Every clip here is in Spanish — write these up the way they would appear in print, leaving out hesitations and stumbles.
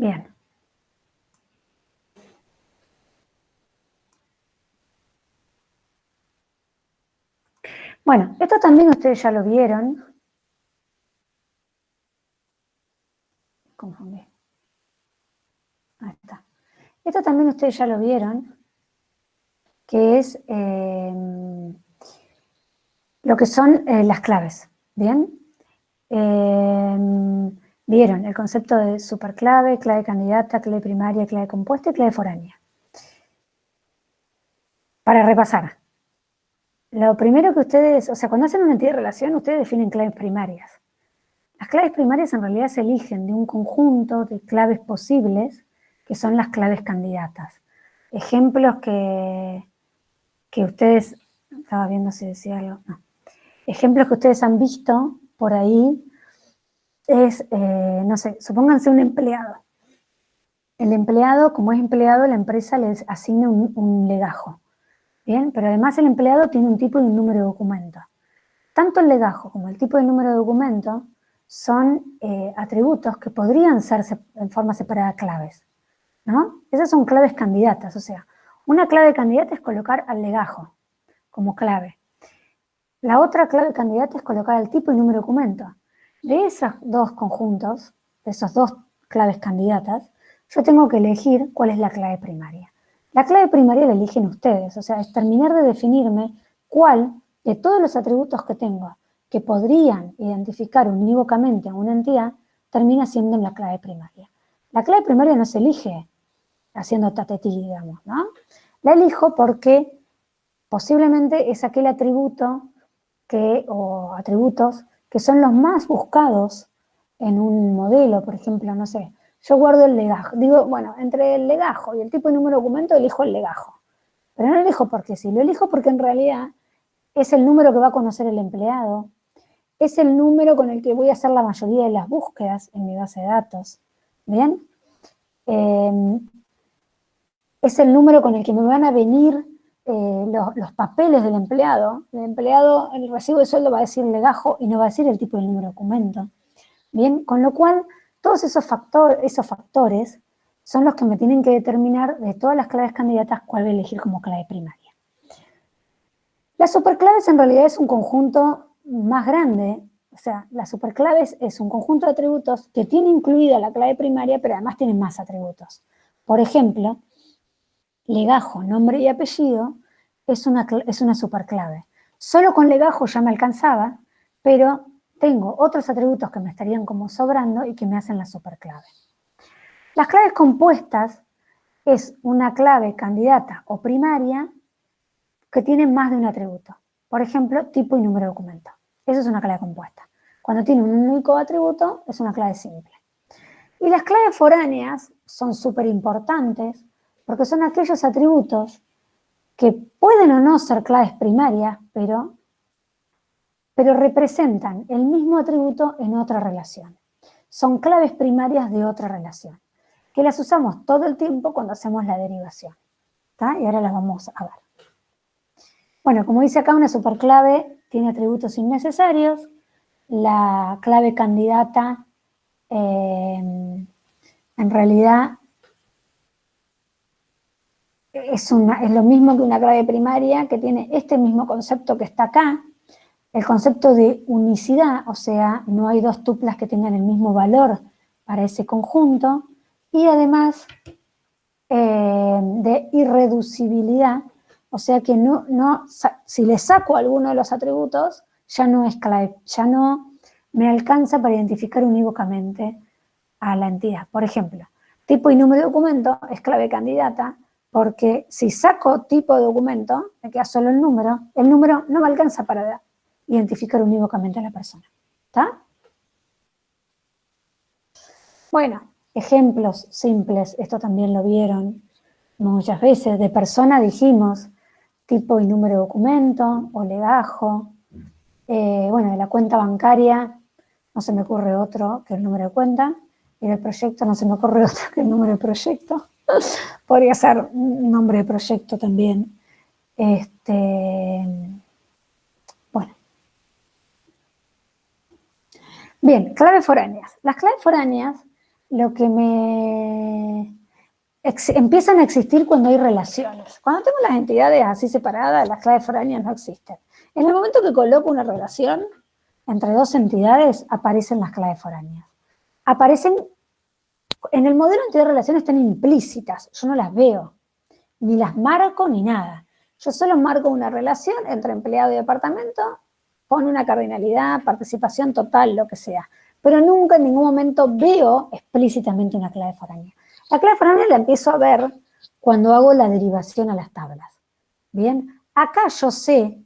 Bien. Bueno, esto también ustedes ya lo vieron. Confundí. Ahí está. Esto también ustedes ya lo vieron, que es lo que son las claves. ¿Bien? Vieron el concepto de superclave, clave candidata, clave primaria, clave compuesta y clave foránea. Para repasar. Lo primero que ustedes, o sea, cuando hacen una entidad de relación, ustedes definen claves primarias. Las claves primarias en realidad se eligen de un conjunto de claves posibles, que son las claves candidatas. Ejemplos que ustedes, estaba viendo si decía algo, no. Ejemplos que ustedes han visto por ahí es, no sé, supónganse un empleado. El empleado, como es empleado, la empresa les asigna un legajo. Bien, pero además el empleado tiene un tipo y un número de documento. Tanto el legajo como el tipo de número de documento son atributos que podrían ser en forma separada claves, ¿no? Esas son claves candidatas, o sea, una clave candidata es colocar al legajo como clave. La otra clave candidata es colocar el tipo y número de documento. De esos dos conjuntos, de esas dos claves candidatas, yo tengo que elegir cuál es la clave primaria. La clave primaria la eligen ustedes, o sea, es terminar de definirme cuál de todos los atributos que tengo que podrían identificar unívocamente a una entidad, termina siendo la clave primaria. La clave primaria no se elige haciendo tatetí, digamos, ¿no? La elijo porque posiblemente es aquel atributo o atributos que son los más buscados en un modelo, por ejemplo, no sé, yo guardo el legajo, digo, bueno, entre el legajo y el tipo de número de documento elijo el legajo, pero no lo elijo porque sí, lo elijo porque en realidad es el número que va a conocer el empleado, es el número con el que voy a hacer la mayoría de las búsquedas en mi base de datos, ¿bien? Es el número con el que me van a venir los papeles del empleado. El empleado, el recibo de sueldo va a decir legajo y no va a decir el tipo de número de documento. Bien, con lo cual, todos esos factores son los que me tienen que determinar de todas las claves candidatas cuál voy a elegir como clave primaria. Las superclaves en realidad es un conjunto más grande, o sea, las superclaves es un conjunto de atributos que tiene incluida la clave primaria, pero además tiene más atributos. Por ejemplo, legajo, nombre y apellido es una superclave. Solo con legajo ya me alcanzaba, pero tengo otros atributos que me estarían como sobrando y que me hacen la superclave. Las claves compuestas es una clave candidata o primaria que tiene más de un atributo. Por ejemplo, tipo y número de documento. Eso es una clave compuesta. Cuando tiene un único atributo, es una clave simple. Y las claves foráneas son súper importantes porque son aquellos atributos que pueden o no ser claves primarias, pero representan el mismo atributo en otra relación. Son claves primarias de otra relación, que las usamos todo el tiempo cuando hacemos la derivación. ¿Tá? Y ahora las vamos a ver. Bueno, como dice acá, una superclave tiene atributos innecesarios. La clave candidata, en realidad, es lo mismo que una clave primaria, que tiene este mismo concepto que está acá, el concepto de unicidad, o sea, no hay dos tuplas que tengan el mismo valor para ese conjunto, y además de irreducibilidad, o sea que si le saco alguno de los atributos, ya no es clave, ya no me alcanza para identificar unívocamente a la entidad. Por ejemplo, tipo y número de documento es clave candidata, porque si saco tipo de documento, me queda solo el número no me alcanza para identificar unívocamente a la persona. ¿Está? Bueno, ejemplos simples, esto también lo vieron muchas veces. De persona dijimos tipo y número de documento o legajo. Bueno, de la cuenta bancaria no se me ocurre otro que el número de cuenta. Y del proyecto no se me ocurre otro que el número de proyecto. Podría ser un nombre de proyecto también. Bueno. Bien, claves foráneas. Las claves foráneas lo que empiezan a existir cuando hay relaciones. Cuando tengo las entidades así separadas, las claves foráneas no existen. En el momento que coloco una relación entre dos entidades, aparecen las claves foráneas. Aparecen, en el modelo de entidad de relación están implícitas, yo no las veo, ni las marco ni nada. Yo solo marco una relación entre empleado y departamento con una cardinalidad, participación total, lo que sea. Pero nunca en ningún momento veo explícitamente una clave foránea. La clave foránea la empiezo a ver cuando hago la derivación a las tablas. Bien, acá yo sé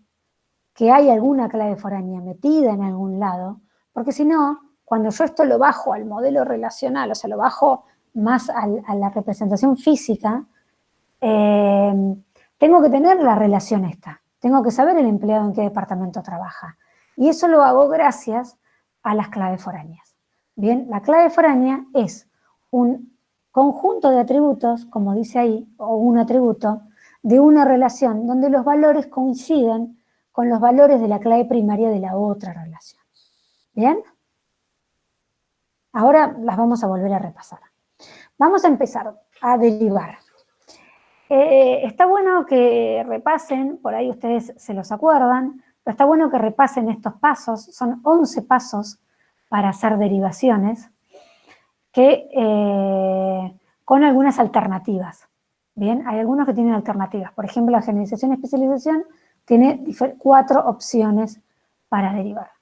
que hay alguna clave foránea metida en algún lado, porque si no, cuando yo esto lo bajo al modelo relacional, o sea, lo bajo más a la representación física, tengo que tener la relación esta. Tengo que saber el empleado en qué departamento trabaja. Y eso lo hago gracias a las claves foráneas. Bien, la clave foránea es un conjunto de atributos, como dice ahí, o un atributo, de una relación donde los valores coinciden con los valores de la clave primaria de la otra relación. ¿Bien? Ahora las vamos a volver a repasar. Vamos a empezar a derivar. Está bueno que repasen, por ahí ustedes se los acuerdan, pero está bueno que repasen estos pasos, son 11 pasos para hacer derivaciones, con algunas alternativas. Bien, hay algunos que tienen alternativas, por ejemplo la generalización y especialización tiene 4 opciones para derivar.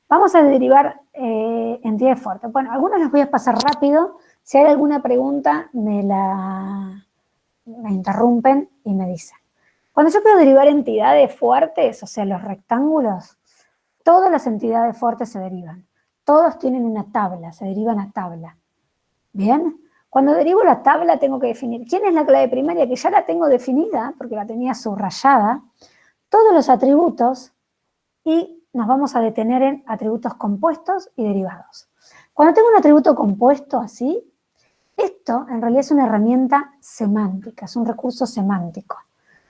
Vamos a derivar entidades fuertes. Bueno, algunos los voy a pasar rápido, si hay alguna pregunta me interrumpen y me dicen. Cuando yo quiero derivar entidades fuertes, o sea, los rectángulos, todas las entidades fuertes se derivan. Todos tienen una tabla, se derivan a tabla. ¿Bien? Cuando derivo la tabla tengo que definir quién es la clave primaria, que ya la tengo definida, porque la tenía subrayada, todos los atributos, y nos vamos a detener en atributos compuestos y derivados. Cuando tengo un atributo compuesto así, esto en realidad es una herramienta semántica, es un recurso semántico.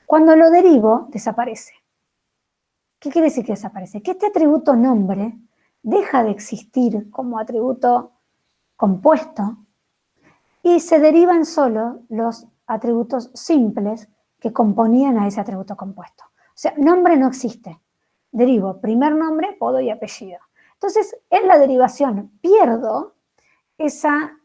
Cuando lo derivo, desaparece. ¿Qué quiere decir que desaparece? Que este atributo nombre deja de existir como atributo compuesto y se derivan solo los atributos simples que componían a ese atributo compuesto. O sea, nombre no existe. Derivo primer nombre, apodo y apellido. Entonces, en la derivación pierdo esa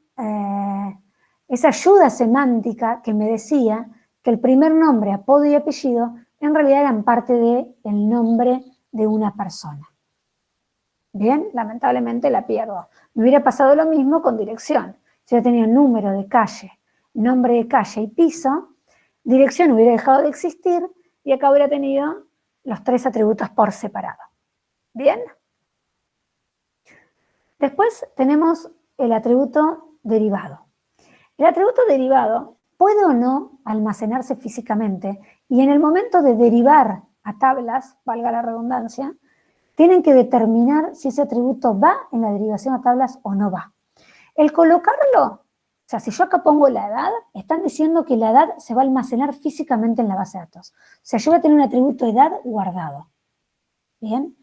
ayuda semántica que me decía que el primer nombre, apodo y apellido en realidad eran parte del nombre de una persona. Bien, lamentablemente la pierdo. Me hubiera pasado lo mismo con dirección. Si yo tenía número de calle, nombre de calle y piso, dirección hubiera dejado de existir y acá hubiera tenido los 3 atributos por separado. ¿Bien? Después tenemos el atributo derivado. El atributo derivado puede o no almacenarse físicamente y en el momento de derivar a tablas, valga la redundancia, tienen que determinar si ese atributo va en la derivación a tablas o no va. El colocarlo, o sea, si yo acá pongo la edad, están diciendo que la edad se va a almacenar físicamente en la base de datos. O sea, yo voy a tener un atributo edad guardado. ¿Bien?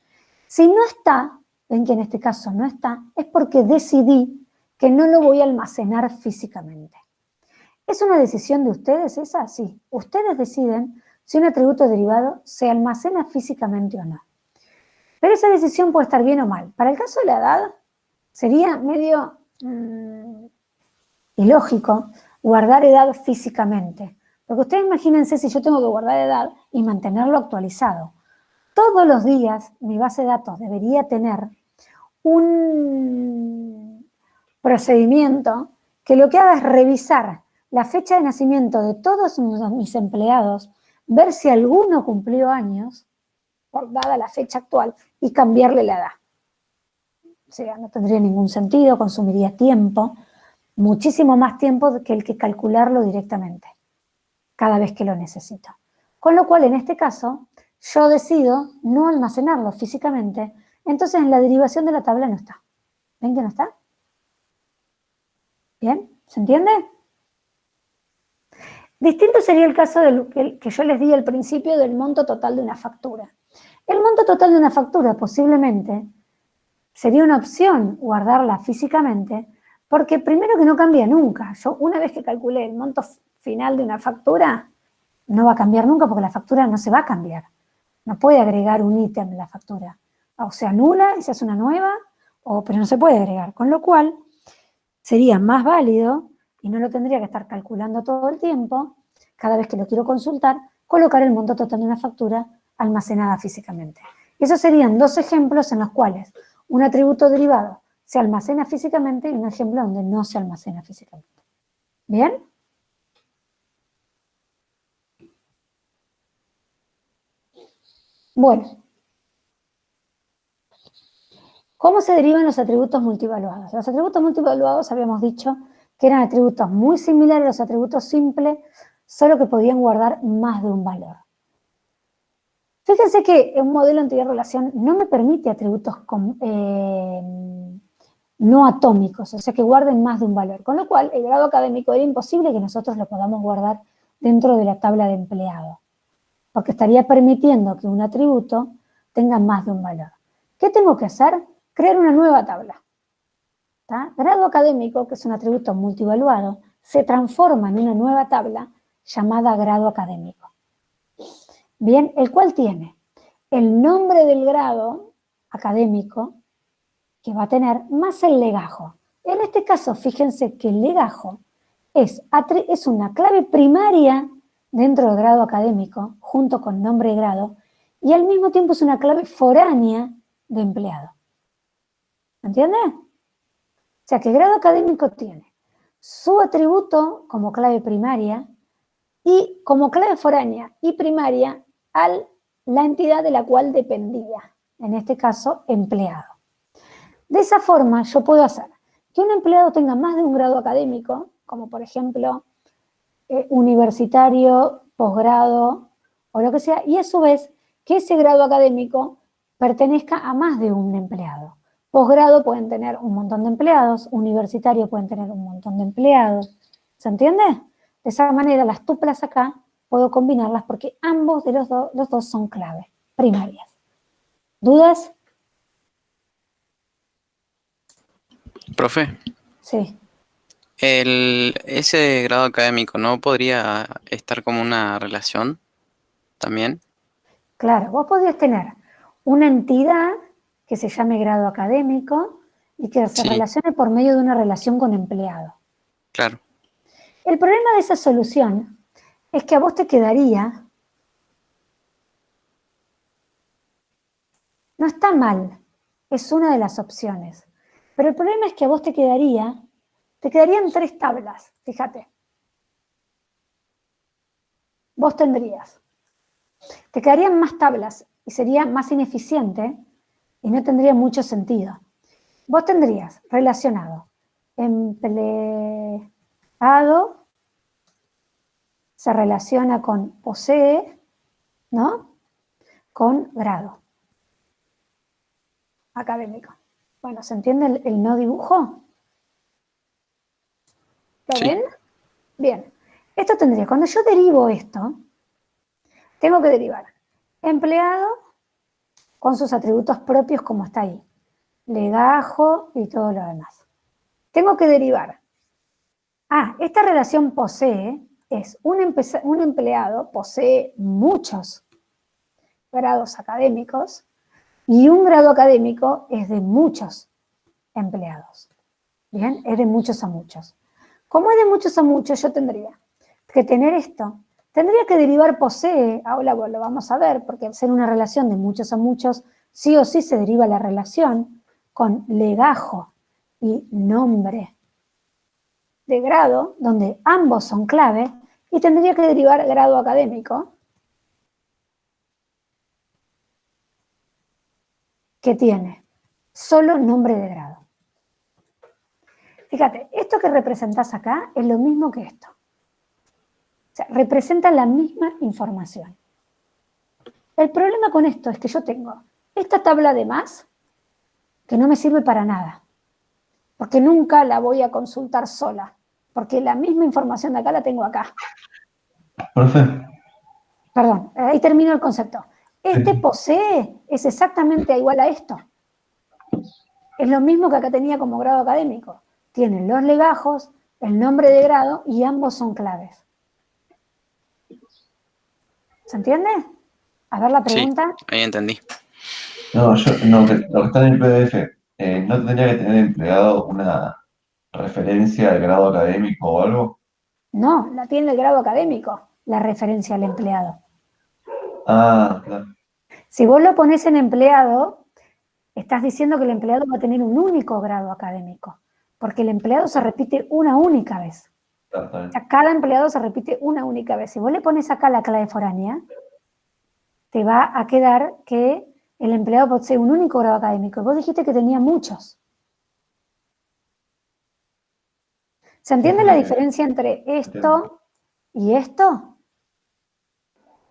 Si no está, ven que en este caso no está, es porque decidí que no lo voy a almacenar físicamente. ¿Es una decisión de ustedes esa? Sí. Ustedes deciden si un atributo derivado se almacena físicamente o no. Pero esa decisión puede estar bien o mal. Para el caso de la edad, sería medio ilógico guardar edad físicamente. Porque ustedes imagínense si yo tengo que guardar edad y mantenerlo actualizado. Todos los días mi base de datos debería tener un procedimiento que lo que haga es revisar la fecha de nacimiento de todos mis empleados, ver si alguno cumplió años, dada la fecha actual, y cambiarle la edad. O sea, no tendría ningún sentido, consumiría tiempo, muchísimo más tiempo que el que calcularlo directamente, cada vez que lo necesito. Con lo cual, en este caso, yo decido no almacenarlo físicamente, entonces en la derivación de la tabla no está. ¿Ven que no está? ¿Bien? ¿Se entiende? Distinto sería el caso que yo les di al principio del monto total de una factura. El monto total de una factura posiblemente sería una opción guardarla físicamente, Porque primero que no cambia nunca. Yo una vez que calculé el monto final de una factura, no va a cambiar nunca porque la factura no se va a cambiar. No puede agregar un ítem en la factura. O se anula y se hace una nueva, pero no se puede agregar. Con lo cual, sería más válido, y no lo tendría que estar calculando todo el tiempo, cada vez que lo quiero consultar, colocar el monto total de una factura almacenada físicamente. Esos serían dos ejemplos en los cuales un atributo derivado se almacena físicamente y un ejemplo donde no se almacena físicamente. ¿Bien? Bueno. ¿Cómo se derivan los atributos multivaluados? Los atributos multivaluados habíamos dicho que eran atributos muy similares a los atributos simples, solo que podían guardar más de un valor. Fíjense que un modelo entidad-relación no me permite atributos no atómicos, o sea que guarden más de un valor, con lo cual el grado académico era imposible que nosotros lo podamos guardar dentro de la tabla de empleado, porque estaría permitiendo que un atributo tenga más de un valor. ¿Qué tengo que hacer? Crear una nueva tabla. ¿Tá? Grado académico, que es un atributo multivaluado, se transforma en una nueva tabla llamada grado académico. Bien, el cual tiene el nombre del grado académico que va a tener más el legajo. En este caso, fíjense que el legajo es una clave primaria dentro del grado académico, junto con nombre de grado, y al mismo tiempo es una clave foránea de empleado. ¿Entiendes? O sea que el grado académico tiene su atributo como clave primaria y como clave foránea y primaria a la entidad de la cual dependía, en este caso, empleado. De esa forma yo puedo hacer que un empleado tenga más de un grado académico, como por ejemplo universitario, posgrado o lo que sea, y a su vez que ese grado académico pertenezca a más de un empleado. Posgrado pueden tener un montón de empleados, universitario pueden tener un montón de empleados. ¿Se entiende? De esa manera las tuplas acá puedo combinarlas porque ambos de los dos son claves primarias. ¿Dudas? Profe, Sí. ese grado académico, ¿no podría estar como una relación también? Claro, vos podrías tener una entidad que se llame grado académico y que se Sí, relacione por medio de una relación con empleado. claro. El problema de esa solución es que a vos te quedaría, no está mal, es una de las opciones, pero el problema es que a vos te quedarían 3 tablas, fíjate. Vos te quedarían más tablas y sería más ineficiente y no tendría mucho sentido. Vos tendrías relacionado empleado, se relaciona con posee, ¿no? Con grado académico. Bueno, ¿se entiende el no dibujo? ¿Lo Sí, ven? Bien. Esto tendría, cuando yo derivo esto, tengo que derivar empleado con sus atributos propios como está ahí. Legajo y todo lo demás. Tengo que derivar. Esta relación posee es un empleado posee muchos grados académicos y un grado académico es de muchos empleados. Bien, es de muchos a muchos. Como es de muchos a muchos, yo tendría que tener esto. Tendría que derivar posee, ahora lo vamos a ver, porque al ser una relación de muchos a muchos, sí o sí se deriva la relación con legajo y nombre de grado, donde ambos son clave, y tendría que derivar grado académico, que tiene solo nombre de grado. Fíjate, esto que representás acá es lo mismo que esto. O sea, representa la misma información. El problema con esto es que yo tengo esta tabla de más que no me sirve para nada, porque nunca la voy a consultar sola, porque la misma información de acá la tengo acá. Profe, Perdón, ahí termino el concepto. Este sí. posee es exactamente igual a esto. Es lo mismo que acá tenía como grado académico. tienen los legajos, el nombre de grado y ambos son claves. ¿Se entiende? A ver la pregunta. Sí, ahí entendí. No, lo que está en el PDF, ¿no tendría que tener empleado una referencia al grado académico o algo? No, la tiene el grado académico, la referencia al empleado. Ah, claro. Si vos lo ponés en empleado, estás diciendo que el empleado va a tener un único grado académico, porque el empleado se repite una única vez. Claro, está O bien. sea, cada empleado se repite una única vez. Si vos le pones acá la clave foránea, te va a quedar que el empleado posee un único grado académico. Y vos dijiste que tenía muchos. ¿Se Sí, entiende sí, la diferencia entre entiendo. esto y esto?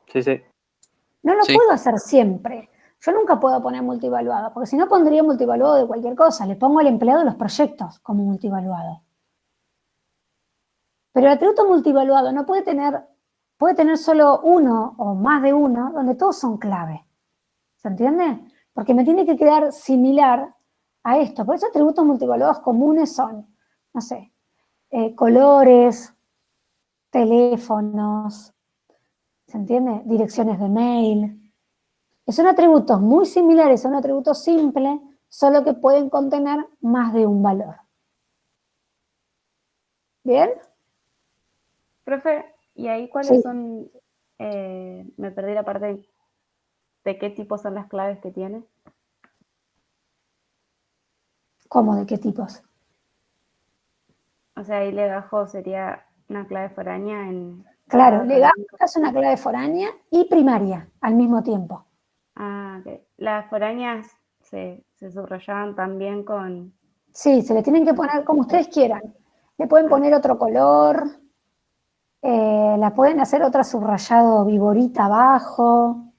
Sí, sí. No lo Sí, puedo hacer siempre. Yo nunca puedo poner multivaluado, porque si no pondría multivaluado de cualquier cosa. Le pongo al empleado de los proyectos como multivaluado. Pero el atributo multivaluado no puede tener solo uno o más de uno, donde todos son clave. ¿Se entiende? Porque me tiene que quedar similar a esto. Por eso atributos multivaluados comunes son, no sé, colores, teléfonos, ¿se entiende? Direcciones de mail. Son atributos muy similares a un atributo simple, solo que pueden contener más de un valor. ¿Bien? Profe, ¿y ahí Sí. cuáles son? Me perdí la parte de qué tipo son las claves que tiene. ¿Cómo? ¿De qué tipos? O sea, ahí legajo sería una clave foránea en... Claro, grado legajo académico. es una clave foránea y primaria al mismo tiempo. Ah, ok. Las foráneas se subrayaban también con... Sí, se le tienen que poner como ustedes quieran. Le pueden poner otro color, la pueden hacer otra subrayado viborita abajo,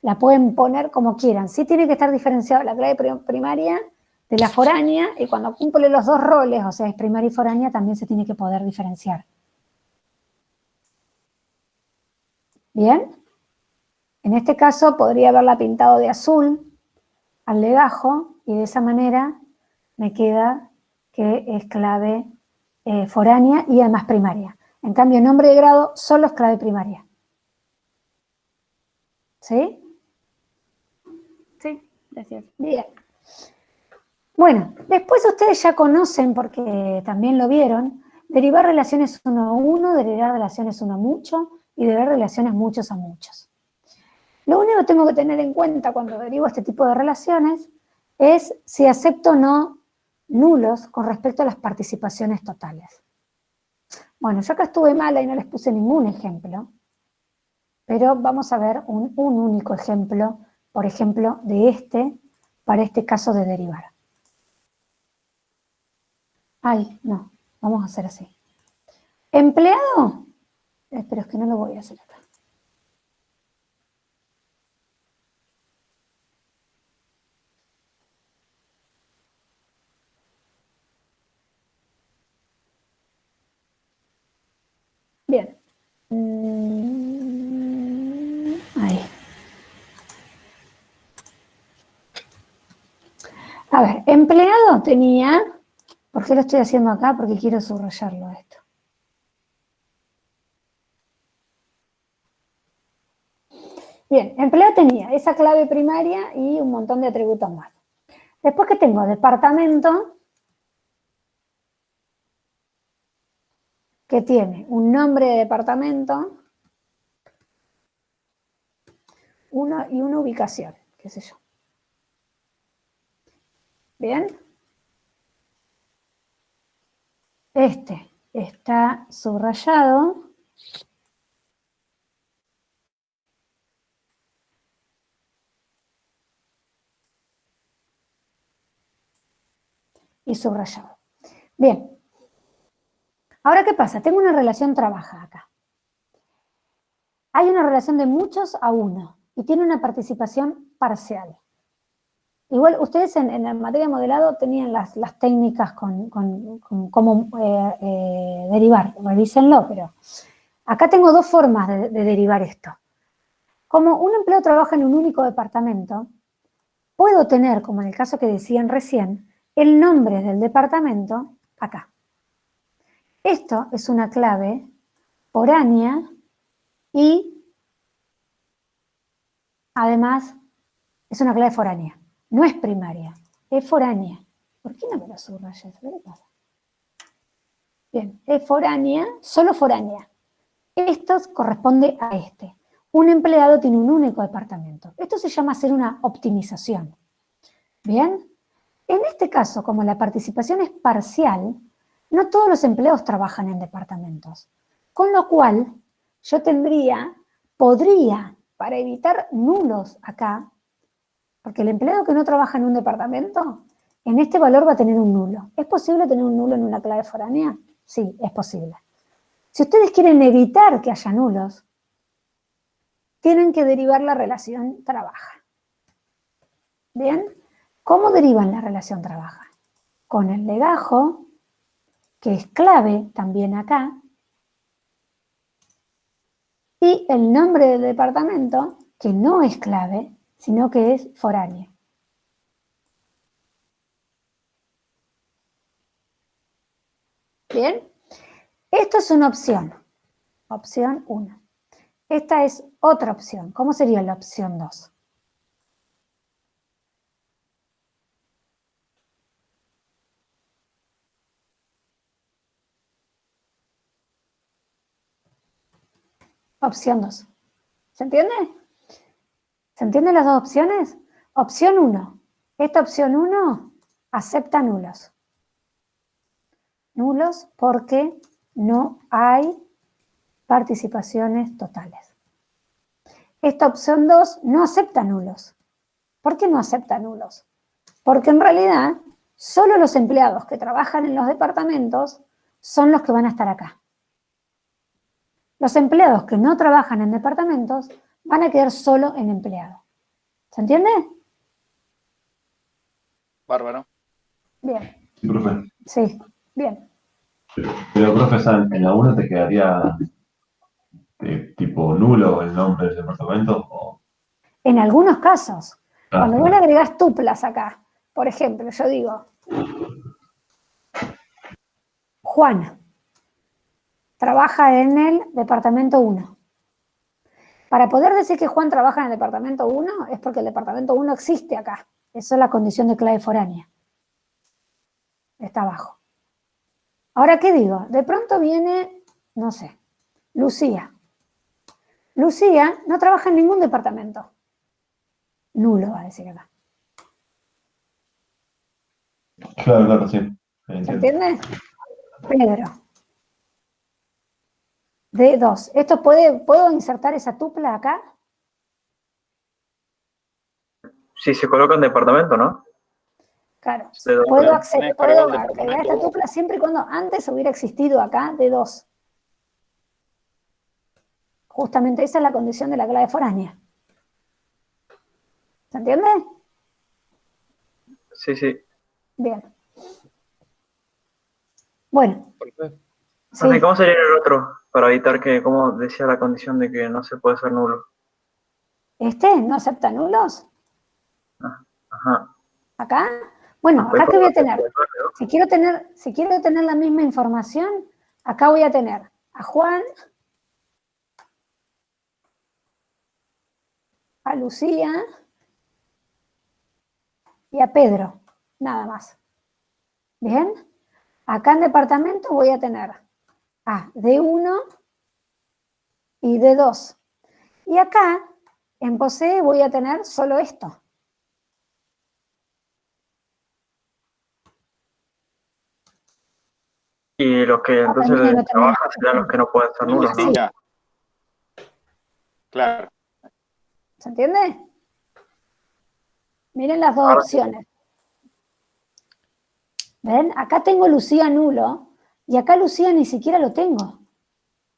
la pueden poner como quieran. Sí tiene que estar diferenciado la clave primaria de la foránea y cuando cumple los dos roles, o sea, es primaria y foránea, también se tiene que poder diferenciar. ¿Bien? En este caso podría haberla pintado de azul al legajo y de esa manera me queda que es clave foránea y además primaria. En cambio, nombre de grado solo es clave primaria. ¿Sí? Sí, gracias. Bien. Bueno, después ustedes ya conocen, porque también lo vieron, derivar relaciones uno a uno, derivar relaciones uno a mucho y derivar relaciones muchos a muchos. Lo único que tengo que tener en cuenta cuando derivo este tipo de relaciones es si acepto o no nulos con respecto a las participaciones totales. Bueno, yo acá estuve mala y no les puse ningún ejemplo, pero vamos a ver un único ejemplo, por ejemplo, para este caso de derivar. Ay, no, vamos a hacer así. Empleado, pero es que no lo voy a hacer acá. Bien. Ahí. A ver, empleado tenía, ¿por qué lo estoy haciendo acá? Porque quiero subrayarlo esto. Bien, empleado tenía esa clave primaria y un montón de atributos más. Después que tengo departamento, que tiene un nombre de departamento y una ubicación, qué sé yo. ¿Bien? Este está subrayado. Y subrayado. Bien. Ahora, ¿qué pasa? Tengo una relación trabaja acá. Hay una relación de muchos a uno y tiene una participación parcial. Igual ustedes en la materia de modelado tenían las técnicas con cómo derivar, revísenlo, pero acá tengo dos formas de derivar esto. Como un empleado trabaja en un único departamento, puedo tener, como en el caso que decían recién, el nombre del departamento acá. Esto es una clave foránea y además es una clave foránea. No es primaria, es foránea. ¿Por qué no me lo subrayas? ¿Qué le pasa? Bien, es foránea, solo foránea. Esto corresponde a este. Un empleado tiene un único departamento. Esto se llama hacer una optimización. Bien, en este caso, como la participación es parcial, no todos los empleados trabajan en departamentos. Con lo cual, yo podría, para evitar nulos acá, porque el empleado que no trabaja en un departamento, en este valor va a tener un nulo. ¿Es posible tener un nulo en una clave foránea? Sí, es posible. Si ustedes quieren evitar que haya nulos, tienen que derivar la relación trabaja. ¿Bien? ¿Cómo derivan la relación trabaja? Con el legajo, que es clave también acá, y el nombre del departamento, que no es clave, sino que es foráneo. ¿Bien? Esto es una opción. Opción 1. Esta es otra opción. ¿Cómo sería la opción 2? Opción 2. ¿Se entiende? ¿Se entienden las dos opciones? Opción 1. Esta opción 1 acepta nulos. Nulos porque no hay participaciones totales. Esta opción 2 no acepta nulos. ¿Por qué no acepta nulos? Porque en realidad solo los empleados que trabajan en los departamentos son los que van a estar acá. Los empleados que no trabajan en departamentos van a quedar solo en empleado. ¿Se entiende? Bárbaro. Bien. Sí, profe. Sí, bien. Pero, profe, en la 1 te quedaría tipo nulo el nombre del departamento. O... En algunos casos, cuando vos le claro. agregás tuplas acá, por ejemplo, yo digo, Juan trabaja en el departamento 1. Para poder decir que Juan trabaja en el departamento 1 es porque el departamento 1 existe acá. Esa es la condición de clave foránea. Está abajo. Ahora, ¿qué digo? De pronto viene, no sé, Lucía. Lucía no trabaja en ningún departamento. Nulo va a decir acá. Claro, claro, sí. ¿Se Entiendo. entiende? Pedro. D2. ¿Esto puedo insertar esa tupla acá? Si se coloca en departamento, ¿no? Claro. De dos, Puedo Tenés que cargar el agregar departamento. esta tupla siempre y cuando antes hubiera existido acá D2. Justamente esa es la condición de la clave foránea. ¿Se entiende? Sí, sí. Bien. Bueno. Profe, Sí. Así, ¿cómo sería el otro? Para evitar que, como decía la condición de que no se puede ser nulo. ¿Este no acepta nulos? Ajá. ¿Acá? Bueno, Pues ¿acá qué voy a tener? ¿no? Si quiero tener la misma información, acá voy a tener a Juan, a Lucía y a Pedro, nada más. ¿Bien? Acá en departamento voy a tener a D1 y D2. Y acá, en POSEE, voy a tener solo esto. Y los que entonces termine, no termine. trabajan serán los que no pueden ser nulos, ¿no? Sí. ya. Claro. ¿Se entiende? Miren las dos Ahora- opciones. ¿Ven? Acá tengo Lucía nulo y acá Lucía ni siquiera lo tengo.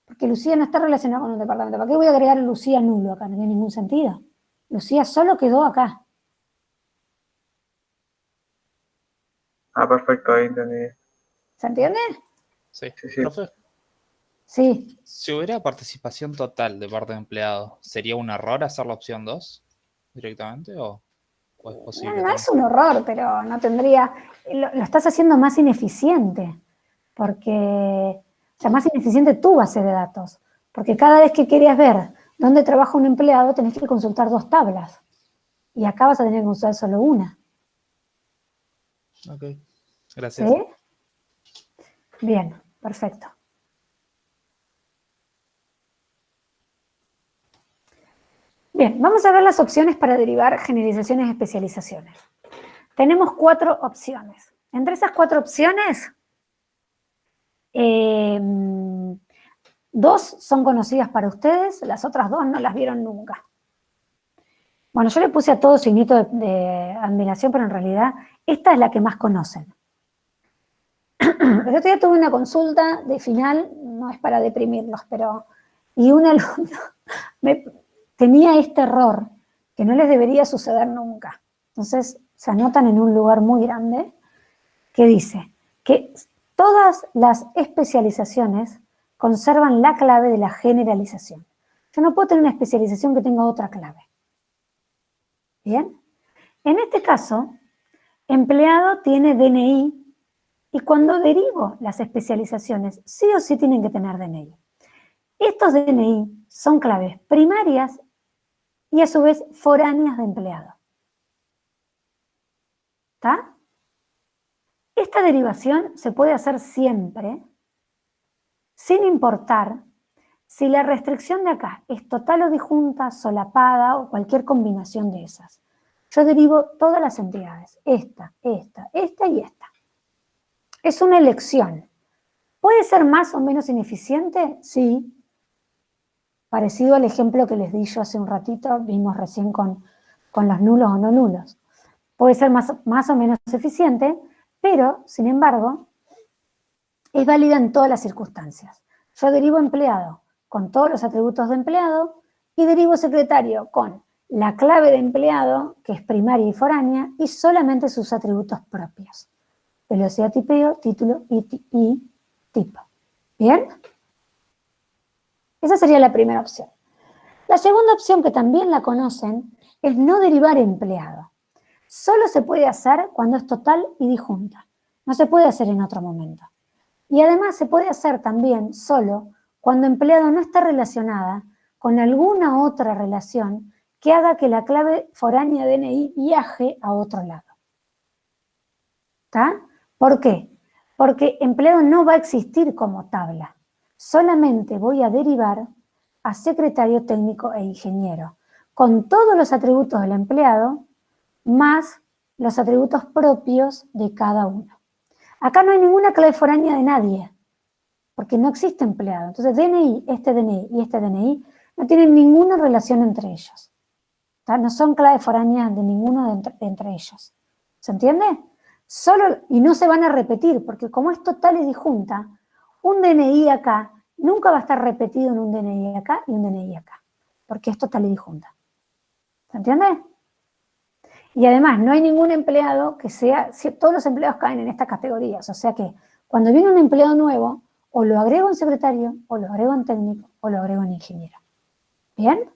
Porque Lucía no está relacionada con un departamento. ¿Para qué voy a agregar a Lucía nulo acá? No tiene ningún sentido. Lucía solo quedó acá. Ah, perfecto, ahí entendí. ¿Se entiende? Sí. Sí, sí. Profe, Sí. Si hubiera participación total de parte de empleado, ¿sería un error hacer la opción 2 directamente o es posible? No es un horror, pero no tendría... Lo estás haciendo más ineficiente. porque, o sea, más ineficiente tu base de datos, porque cada vez que querías ver dónde trabaja un empleado, tenés que consultar 2 tablas, y acá vas a tener que usar solo una. Ok, gracias. ¿Sí? Bien, perfecto. Bien, vamos a ver las opciones para derivar generalizaciones y especializaciones. Tenemos 4 opciones. Entre esas 4 opciones, 2 son conocidas para ustedes, las otras 2 no las vieron nunca. Bueno, yo le puse a todo signito de admiración, pero en realidad esta es la que más conocen. El otro día tuve una consulta de final, no es para deprimirlos, pero... Y un alumno tenía este error que no les debería suceder nunca. Entonces se anotan en un lugar muy grande que dice que todas las especializaciones conservan la clave de la generalización. Yo no puedo tener una especialización que tenga otra clave. ¿Bien? En este caso, empleado tiene DNI y cuando derivo las especializaciones, sí o sí tienen que tener DNI. Estos DNI son claves primarias y a su vez foráneas de empleado. ¿Está? Esta derivación se puede hacer siempre, sin importar si la restricción de acá es total o disjunta, solapada o cualquier combinación de esas. Yo derivo todas las entidades, esta y esta. Es una elección. ¿Puede ser más o menos ineficiente? Sí. Parecido al ejemplo que les di yo hace un ratito, vimos recién con los nulos o no nulos. Puede ser más o menos eficiente, pero, sin embargo, es válida en todas las circunstancias. Yo derivo empleado con todos los atributos de empleado y derivo secretario con la clave de empleado, que es primaria y foránea, y solamente sus atributos propios. Velocidad, tipeo, título y tipo. ¿Bien? Esa sería la primera opción. La segunda opción, que también la conocen, es no derivar empleado. Solo se puede hacer cuando es total y disjunta. No se puede hacer en otro momento. Y además se puede hacer también solo cuando empleado no está relacionada con alguna otra relación que haga que la clave foránea DNI viaje a otro lado. ¿Está? ¿Por qué? Porque empleado no va a existir como tabla. Solamente voy a derivar a secretario, técnico e ingeniero, con todos los atributos del empleado, más los atributos propios de cada uno. Acá no hay ninguna clave foránea de nadie, porque no existe empleado. Entonces DNI y este DNI no tienen ninguna relación entre ellos. ¿Tá? No son claves foráneas de ninguno de entre ellos. ¿Se entiende? Solo, y no se van a repetir, porque como es total y disjunta, un DNI acá nunca va a estar repetido en un DNI acá y un DNI acá, porque es total y disjunta. ¿Se entiende? Y además, no hay ningún empleado que sea, todos los empleados caen en estas categorías, o sea que cuando viene un empleado nuevo, o lo agrego en secretario, o lo agrego en técnico, o lo agrego en ingeniero. ¿Bien?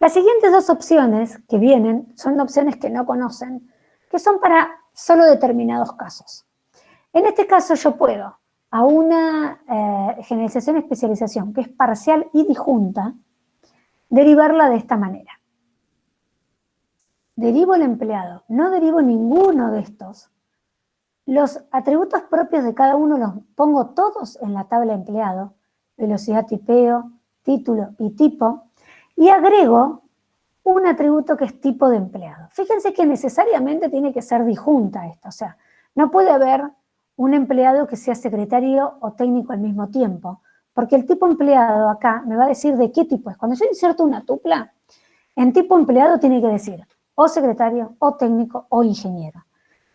Las siguientes 2 opciones que vienen son opciones que no conocen, que son para solo determinados casos. En este caso yo puedo a una generalización especialización que es parcial y disjunta, derivarla de esta manera. Derivo el empleado, no derivo ninguno de estos. Los atributos propios de cada uno los pongo todos en la tabla empleado, velocidad, tipeo, título y tipo, y agrego un atributo que es tipo de empleado. Fíjense que necesariamente tiene que ser disjunta esto, o sea, no puede haber un empleado que sea secretario o técnico al mismo tiempo, porque el tipo empleado acá me va a decir de qué tipo es. Cuando yo inserto una tupla, en tipo empleado tiene que decir o secretario, o técnico, o ingeniero.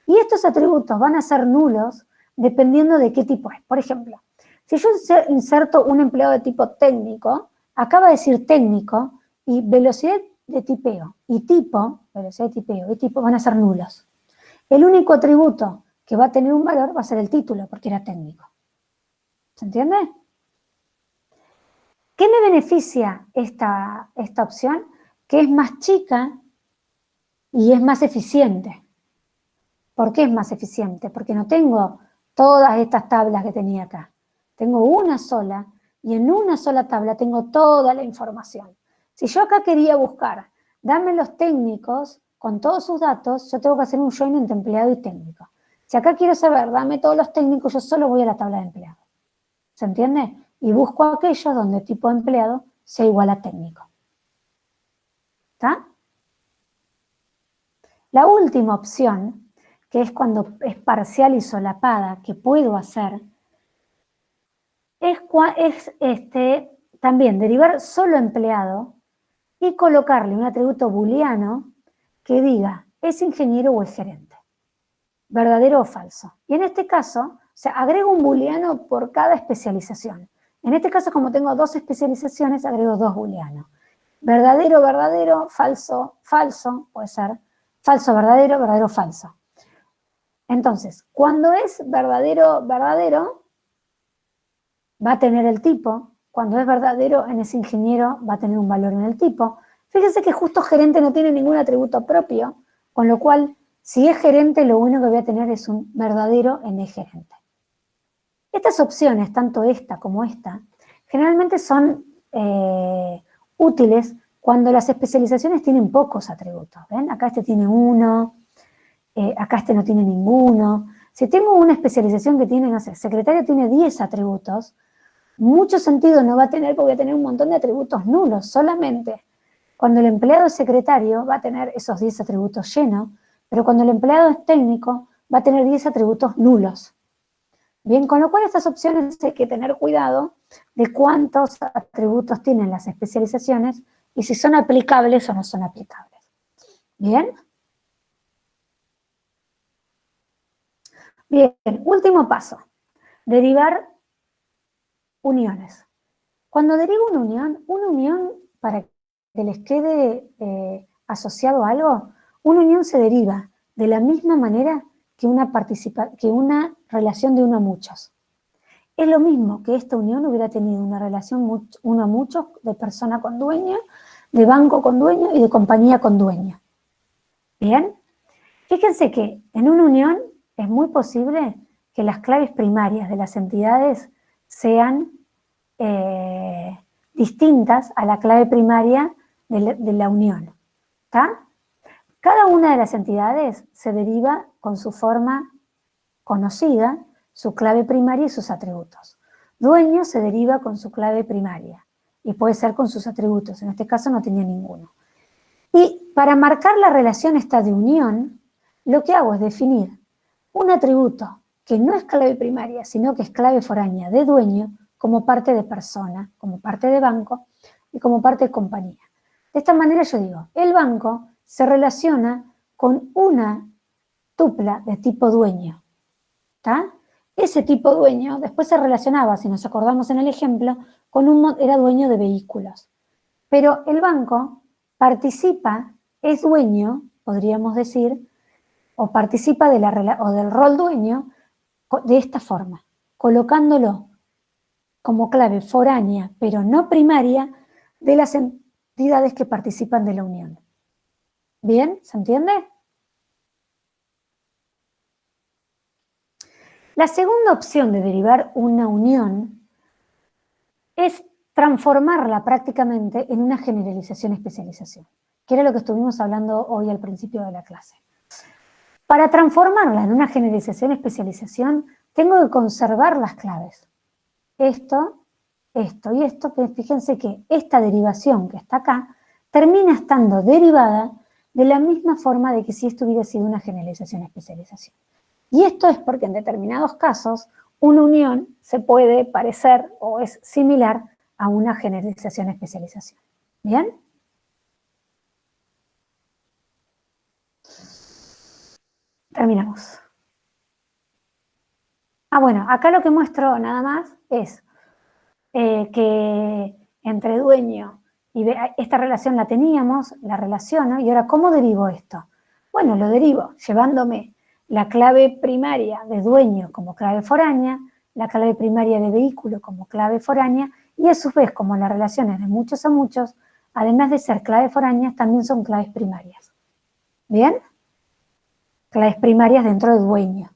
Y estos atributos van a ser nulos dependiendo de qué tipo es. Por ejemplo, si yo inserto un empleado de tipo técnico, acá va a decir técnico y velocidad de tipeo y tipo, velocidad de tipeo y tipo van a ser nulos. El único atributo que va a tener un valor va a ser el título, porque era técnico. ¿Se entiende? ¿Qué me beneficia esta opción? Que es más chica y es más eficiente. ¿Por qué es más eficiente? Porque no tengo todas estas tablas que tenía acá. Tengo una sola y en una sola tabla tengo toda la información. Si yo acá quería buscar, dame los técnicos con todos sus datos, yo tengo que hacer un join entre empleado y técnico. Si acá quiero saber, dame todos los técnicos, yo solo voy a la tabla de empleado. ¿Se entiende? Y busco aquellos donde tipo de empleado sea igual a técnico. ¿Está? La última opción, que es cuando es parcial y solapada, que puedo hacer, es también derivar solo empleado y colocarle un atributo booleano que diga, ¿es ingeniero o es gerente? ¿Verdadero o falso? Y en este caso, o sea, agrego un booleano por cada especialización. En este caso, como tengo 2 especializaciones, agrego 2 booleanos. Verdadero, verdadero, falso, falso, puede ser. Falso, verdadero, verdadero, falso. Entonces, cuando es verdadero, verdadero, va a tener el tipo. Cuando es verdadero, en ese ingeniero va a tener un valor en el tipo. Fíjense que justo gerente no tiene ningún atributo propio, con lo cual, si es gerente, lo único que voy a tener es un verdadero en el gerente. Estas opciones, tanto esta como esta, generalmente son útiles cuando las especializaciones tienen pocos atributos. ¿Ven? Acá este tiene 1, acá este no tiene ninguno. Si tengo una especialización que tiene, no sé, secretario tiene 10 atributos, mucho sentido no va a tener porque voy a tener un montón de atributos nulos. Solamente cuando el empleado es secretario va a tener esos 10 atributos llenos, pero cuando el empleado es técnico va a tener 10 atributos nulos. Bien, con lo cual estas opciones hay que tener cuidado de cuántos atributos tienen las especializaciones y si son aplicables o no son aplicables. ¿Bien? Bien, último paso. Derivar uniones. Cuando derivo una unión, para que les quede asociado a algo, una unión se deriva de la misma manera que una relación de uno a muchos. Es lo mismo que esta unión hubiera tenido una relación uno a muchos de persona con dueño, de banco con dueño y de compañía con dueño. ¿Bien? Fíjense que en una unión es muy posible que las claves primarias de las entidades sean distintas a la clave primaria de la unión. ¿Está? Cada una de las entidades se deriva con su forma conocida, su clave primaria y sus atributos. Dueño se deriva con su clave primaria y puede ser con sus atributos. En este caso no tenía ninguno. Y para marcar la relación esta de unión, lo que hago es definir un atributo que no es clave primaria, sino que es clave foránea de dueño, como parte de persona, como parte de banco y como parte de compañía. De esta manera yo digo, el banco se relaciona con una tupla de tipo dueño. ¿Está? Ese tipo dueño después se relacionaba, si nos acordamos en el ejemplo, era dueño de vehículos. Pero el banco participa, es dueño, podríamos decir, o participa del rol dueño de esta forma, colocándolo como clave foránea, pero no primaria, de las entidades que participan de la unión. ¿Bien? ¿Se entiende? La segunda opción de derivar una unión es transformarla prácticamente en una generalización-especialización, que era lo que estuvimos hablando hoy al principio de la clase. Para transformarla en una generalización-especialización, tengo que conservar las claves. Esto y esto, que fíjense que esta derivación que está acá termina estando derivada de la misma forma de que si esto hubiera sido una generalización-especialización. Y esto es porque en determinados casos una unión se puede parecer o es similar a una generalización-especialización. ¿Bien? Terminamos. Bueno, acá lo que muestro nada más es que entre dueño y esta relación la teníamos, la relaciono, y ahora ¿cómo derivo esto? Bueno, lo derivo llevándome la clave primaria de dueño como clave foránea, la clave primaria de vehículo como clave foránea, y a su vez, como las relaciones de muchos a muchos, además de ser claves foráneas, también son claves primarias. ¿Bien? Claves primarias dentro de dueño.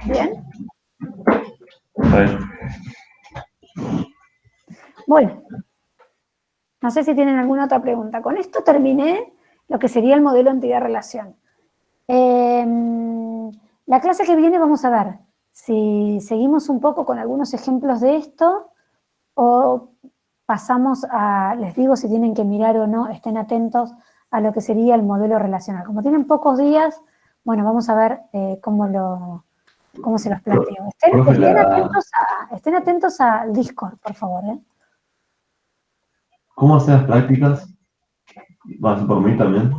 ¿Bien? Está bien. Bueno, no sé si tienen alguna otra pregunta. Con esto terminé lo que sería el modelo entidad-relación. La clase que viene vamos a ver si seguimos un poco con algunos ejemplos de esto o pasamos a, les digo si tienen que mirar o no, estén atentos a lo que sería el modelo relacional. Como tienen pocos días, bueno, vamos a ver cómo se los planteo. Estén atentos al Discord, por favor. ¿Cómo hacer las prácticas? ¿Vas a hacer por mí también?